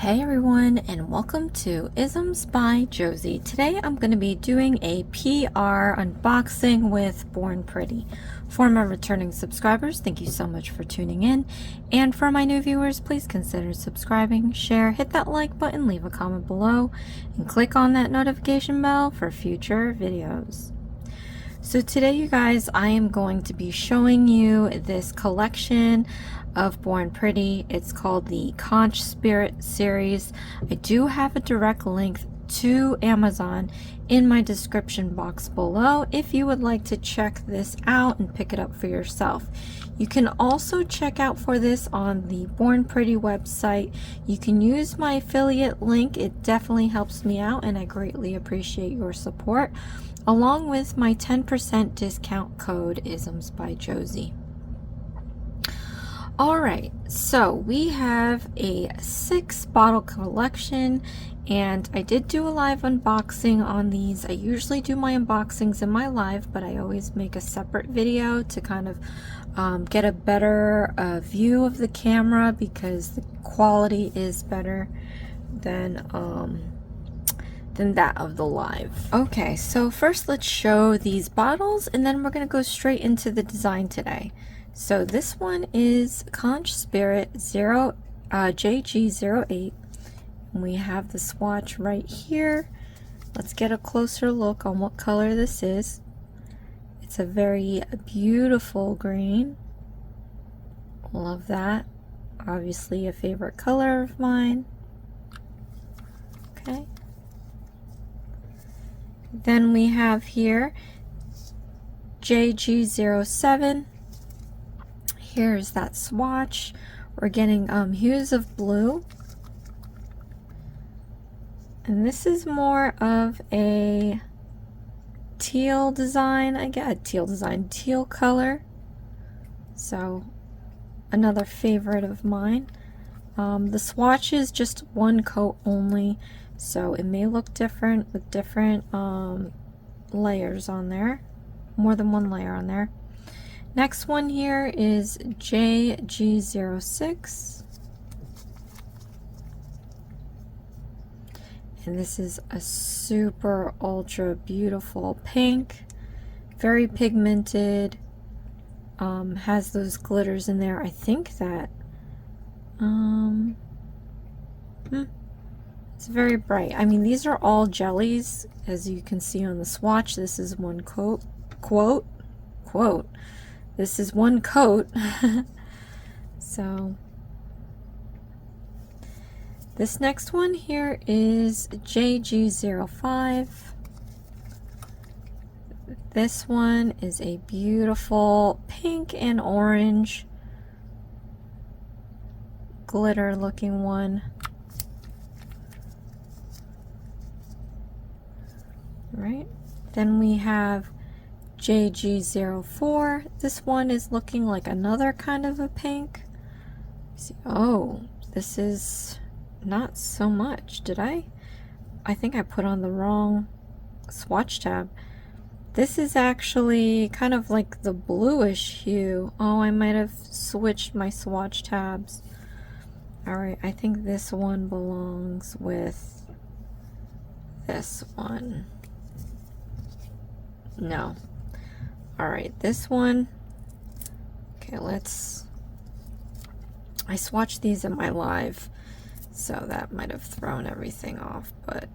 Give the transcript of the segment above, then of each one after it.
Hey everyone, and welcome to Isms by Josie. Today I'm going to be doing a PR unboxing with Born Pretty. For my returning subscribers, thank you so much for tuning in. And for my new viewers, please consider subscribing, share, hit that like button, leave a comment below, and click on that notification bell for future videos. So today, you guys, I am going to be showing you this collection of Born Pretty. It's called the Conch Spirit series. I do have a direct link to Amazon in my description box below if you would like to check this out and pick it up for yourself. You can also check out for this on the Born Pretty website. You can use my affiliate link. It definitely helps me out and I greatly appreciate your support, along with my 10% discount code IsmsByJBM. Alright, so we have a 6 bottle collection, and I did do a live unboxing on these. I usually do my unboxings in my live, but I always make a separate video to kind of get a better view of the camera, because the quality is better than that of the live. Okay, so first let's show these bottles, and then we're going to go straight into the design today. So this one is Conch Spirit JG08. And we have the swatch right here. Let's get a closer look on what color this is. It's a very beautiful green. Love that. Obviously a favorite color of mine. Okay. Then we have here JG07. Here's that swatch. We're getting hues of blue. And this is more of a teal design. I get a teal color. So another favorite of mine. The swatch is just one coat only, so it may look different with different layers on there, more than one layer on there. Next one here is JG06, and this is a super ultra beautiful pink, very pigmented, has those glitters in there. I think that it's very bright. I mean, these are all jellies, as you can see on the swatch. This is one quote. This is one coat. So this next one here is JG05. This one is a beautiful pink and orange glitter looking one. Right, then we have JG04. This one is looking like another kind of a pink. See, oh, this is not so much. Did I think I put on the wrong swatch tab. This is actually kind of like the bluish hue. Oh, I might have switched my swatch tabs. Alright, I think this one belongs with this one. No. Alright, this one. Okay, I swatched these in my live, so that might have thrown everything off, but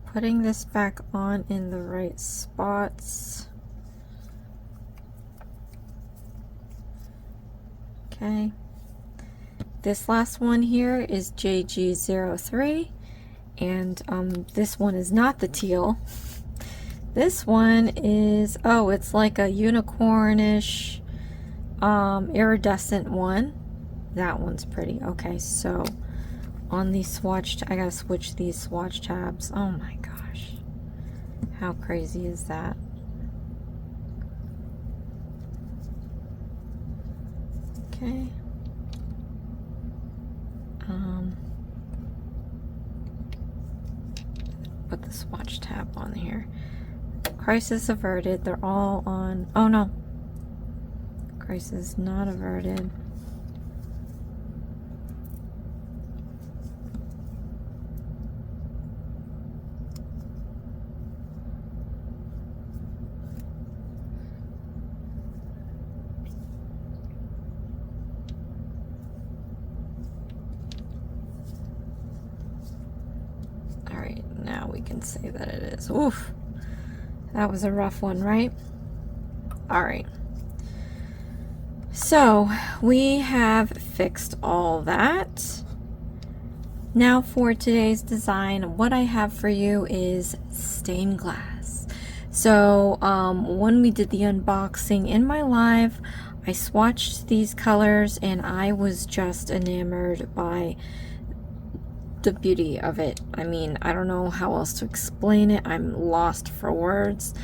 putting this back on in the right spots. Okay. This last one here is JG03, and this one is not the teal. This one is, oh, it's like a unicornish iridescent one. That one's pretty. Okay, so on these swatch, I gotta switch these swatch tabs. Oh my gosh, how crazy is that? Okay. Put the swatch tab on here. Crisis averted. They're all on. Oh no. Crisis not averted. can say that it is. Oof. That was a rough one, right? All right. So we have fixed all that. Now for today's design, what I have for you is stained glass. So when we did the unboxing in my live, I swatched these colors and I was just enamored by the beauty of it. I mean, I don't know how else to explain it. I'm lost for words.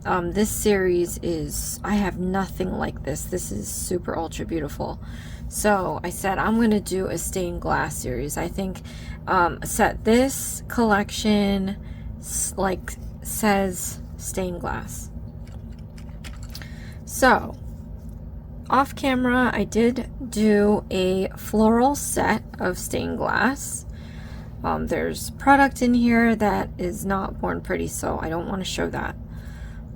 This series is, I have nothing like this. This is super ultra beautiful. So I said I'm going to do a stained glass series. I think this collection like says stained glass. So off camera I did do a floral set of stained glass. There's product in here that is not Born Pretty, so I don't want to show that.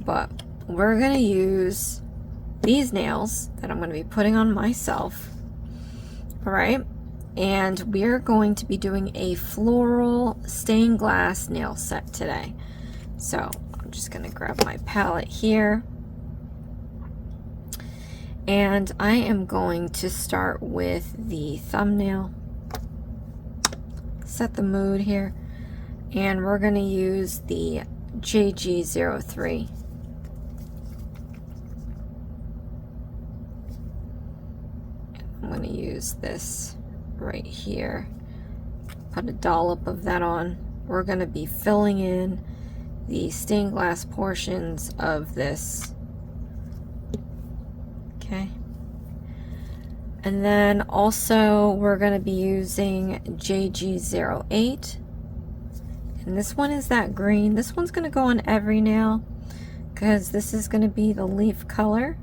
But we're going to use these nails that I'm going to be putting on myself. Alright, and we're going to be doing a floral stained glass nail set today. So I'm just going to grab my palette here. And I am going to start with the thumbnail. Set the mood here. And we're going to use the JG03. I'm going to use this right here. Put a dollop of that on. We're going to be filling in the stained glass portions of this. Okay. And then also we're going to be using JG08. And this one is that green. This one's going to go on every nail because this is going to be the leaf color.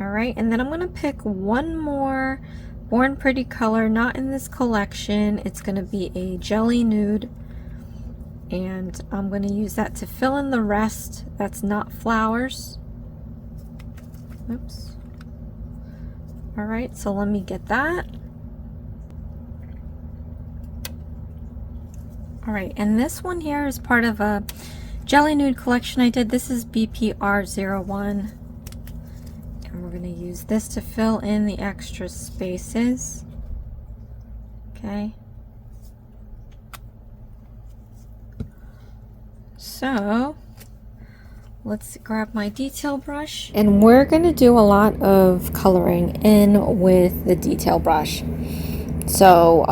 Alright, and then I'm going to pick one more Born Pretty color, not in this collection. It's going to be a jelly nude. And I'm going to use that to fill in the rest that's not flowers. Oops. Alright, so let me get that. Alright, and this one here is part of a jelly nude collection I did. This is BPR01. And we're going to use this to fill in the extra spaces. Okay. So let's grab my detail brush. And we're going to do a lot of coloring in with the detail brush. So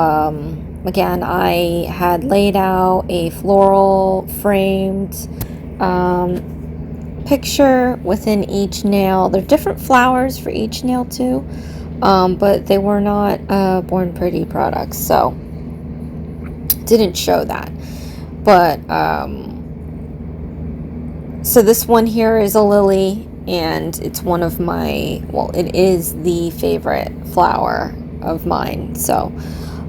again, I had laid out a floral framed picture within each nail. There are different flowers for each nail too, but they were not Born Pretty products, so didn't show that. But so this one here is a lily, and it's one of my, well, it is the favorite flower of mine. So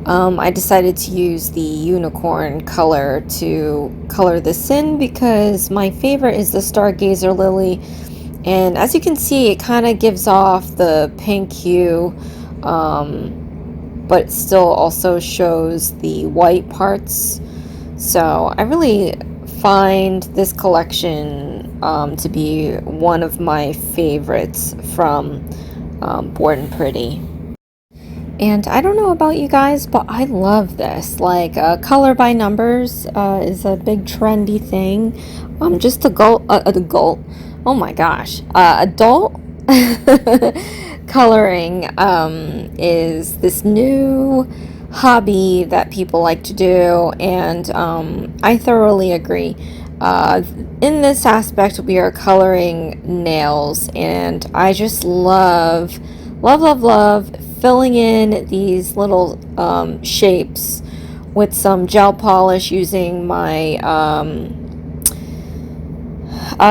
I decided to use the unicorn color to color this in because my favorite is the Stargazer lily, and as you can see it kind of gives off the pink hue, but it still also shows the white parts. So I really find this collection to be one of my favorites from Born Pretty. And I don't know about you guys, but I love this. Like, color by numbers is a big trendy thing. Just adult, oh my gosh, adult coloring is this new hobby that people like to do, and I thoroughly agree. In this aspect, we are coloring nails, and I just love filling in these little shapes with some gel polish using my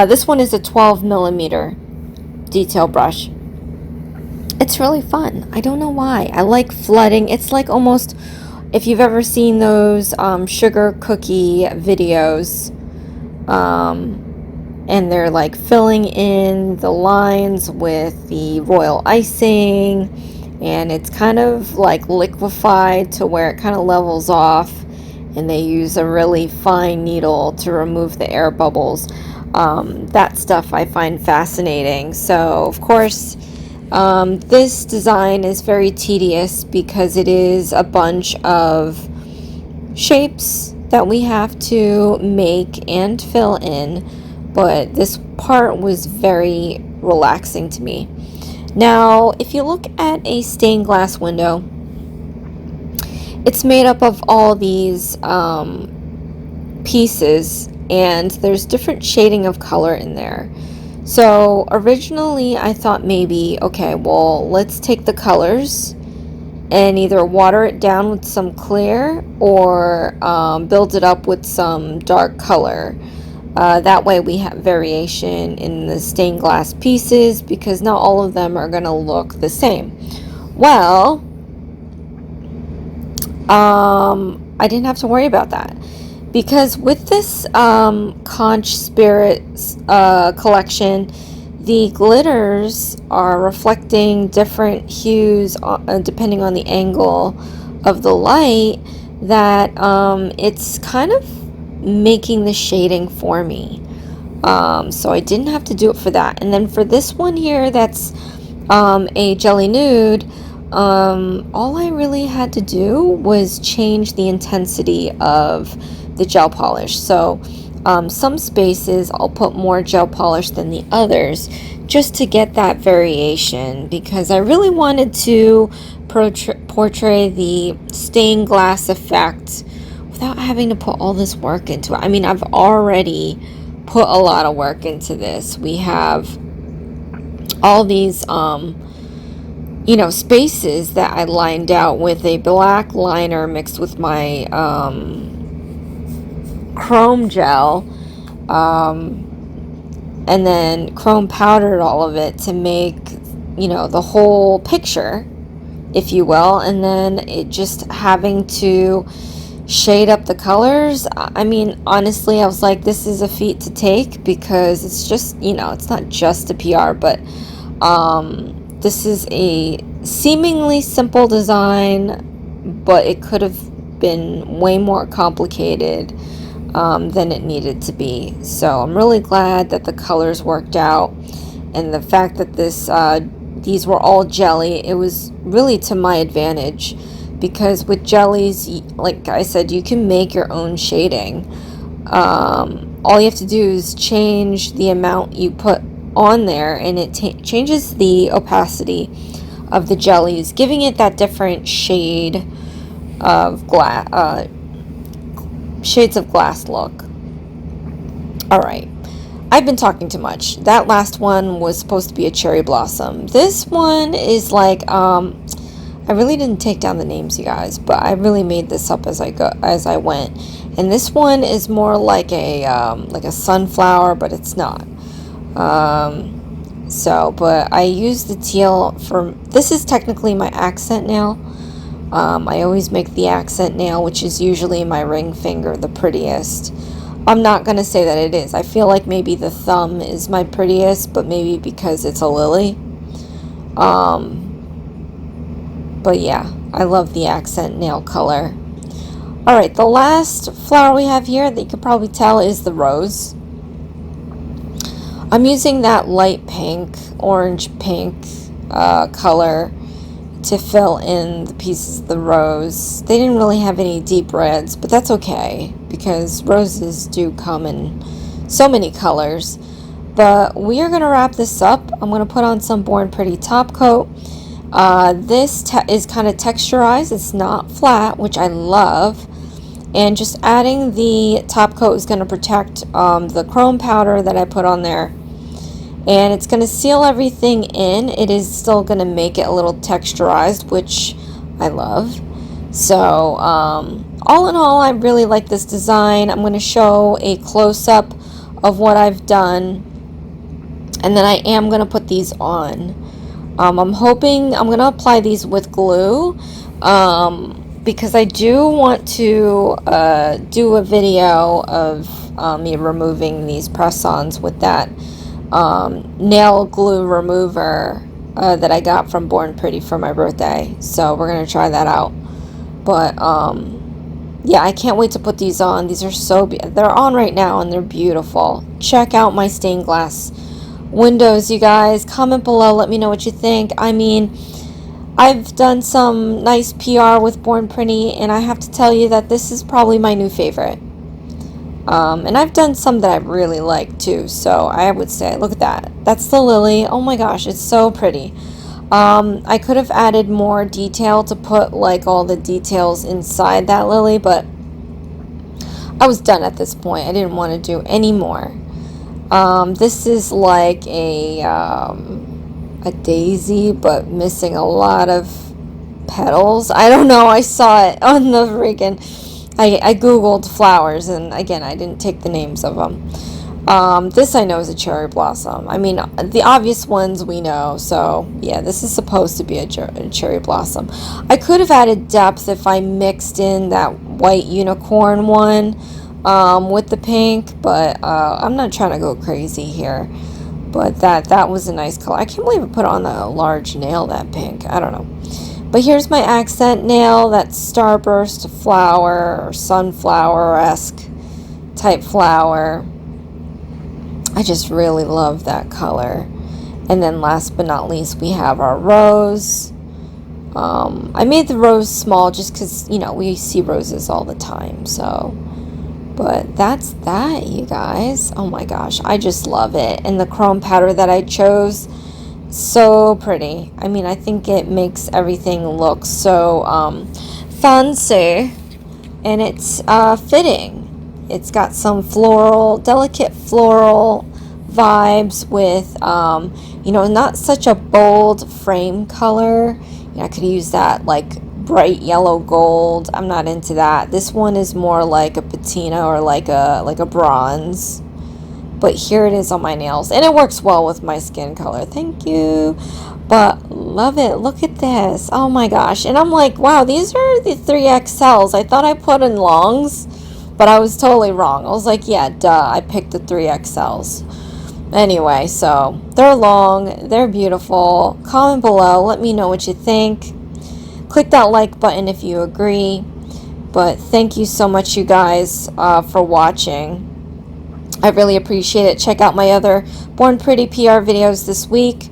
this one is a 12mm detail brush. It's really fun. I don't know why. I like flooding. It's like almost, if you've ever seen those sugar cookie videos, and they're like filling in the lines with the royal icing, and it's kind of like liquefied to where it kind of levels off, and they use a really fine needle to remove the air bubbles. That stuff I find fascinating. So of course, this design is very tedious because it is a bunch of shapes that we have to make and fill in, but this part was very relaxing to me. Now, if you look at a stained glass window, it's made up of all these pieces, and there's different shading of color in there. So originally I thought maybe, okay, well, let's take the colors and either water it down with some clear or build it up with some dark color. That way we have variation in the stained glass pieces, because not all of them are going to look the same. Well, I didn't have to worry about that, because with this Conch Spirit collection, the glitters are reflecting different hues depending on the angle of the light, that it's kind of making the shading for me. So I didn't have to do it for that. And then for this one here, that's a jelly nude, all I really had to do was change the intensity of the gel polish. So some spaces I'll put more gel polish than the others, just to get that variation, because I really wanted to portray the stained glass effect without having to put all this work into it. I mean, I've already put a lot of work into this. We have all these spaces that I lined out with a black liner mixed with my chrome gel, and then chrome powdered all of it to make, the whole picture, if you will. And then it just having to shade up the colors. I mean, honestly, I was like, this is a feat to take, because it's just, it's not just a PR, but this is a seemingly simple design, but it could have been way more complicated than it needed to be. So I'm really glad that the colors worked out, and the fact that these were all jelly, it was really to my advantage, because with jellies, like I said, you can make your own shading. All you have to do is change the amount you put on there, and it changes the opacity of the jellies, giving it that different shade of glass, shades of glass look. All right, I've been talking too much. That last one was supposed to be a cherry blossom. This one is like, I really didn't take down the names, you guys, but I really made this up as I went. And this one is more like a sunflower, but it's not. But I used the teal this is technically my accent nail. I always make the accent nail, which is usually my ring finger, the prettiest. I'm not going to say that it is. I feel like maybe the thumb is my prettiest, but maybe because it's a lily. But yeah, I love the accent nail color. Alright, the last flower we have here that you could probably tell is the rose. I'm using that light pink, orange pink color to fill in the pieces of the rose. They didn't really have any deep reds, but that's okay, because roses do come in so many colors. But we are going to wrap this up. I'm going to put on some Born Pretty top coat. This is kind of texturized. It's not flat, which I love. And just adding the top coat is going to protect the chrome powder that I put on there. And it's going to seal everything in. It is still going to make it a little texturized, which I love. So, all in all, I really like this design. I'm going to show a close-up of what I've done. And then I am going to put these on. I'm hoping I'm going to apply these with glue, because I do want to do a video of me removing these press-ons with that nail glue remover that I got from Born Pretty for my birthday. So we're going to try that out. But yeah, I can't wait to put these on. These are they're on right now and they're beautiful. Check out my stained glass windows, you guys. Comment below, let me know what you think. I mean, I've done some nice PR with Born Pretty, and I have to tell you that this is probably my new favorite. And I've done some that I really like too, so I would say, look at that. That's the lily. Oh my gosh, it's so pretty. I could have added more detail to put like all the details inside that lily, but I was done at this point. I didn't want to do any more. This is like a daisy, but missing a lot of petals. I don't know. I saw it on the freaking. I googled flowers, and again, I didn't take the names of them. This I know is a cherry blossom. I mean, the obvious ones we know. So yeah, this is supposed to be a cherry blossom. I could have added depth if I mixed in that white unicorn one with the pink, but I'm not trying to go crazy here. But that was a nice color. I can't believe I put on a large nail, that pink. I don't know. But here's my accent nail, that starburst flower or sunflower-esque type flower. I just really love that color. And then last but not least, we have our rose. I made the rose small just because, you know, we see roses all the time. So, but that's that, you guys. Oh my gosh, I just love it. And the chrome powder that I chose, so pretty. I mean, I think it makes everything look so fancy, and it's fitting. It's got some floral, delicate floral vibes with you know, not such a bold frame color. You know, I could use that like bright yellow gold. I'm not into that. This one is more like a patina or like a bronze. But here it is on my nails, and it works well with my skin color. Thank you. But love it. Look at this. Oh my gosh. And I'm like, wow, these are the 3XLs. I thought I put in longs, but I was totally wrong. I was like, yeah, duh, I picked the 3XLs. Anyway, so they're long, they're beautiful. Comment below, let me know what you think. Click that like button if you agree. But thank you so much, you guys, for watching. I really appreciate it. Check out my other Born Pretty PR videos this week.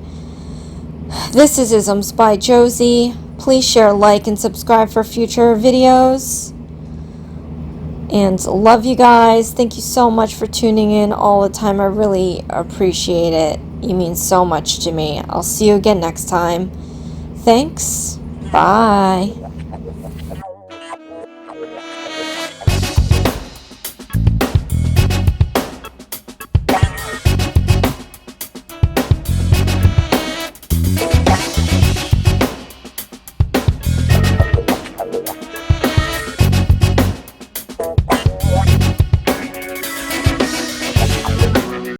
This is Isms by Josie. Please share, like, and subscribe for future videos. And love you guys. Thank you so much for tuning in all the time. I really appreciate it. You mean so much to me. I'll see you again next time. Thanks. Bye.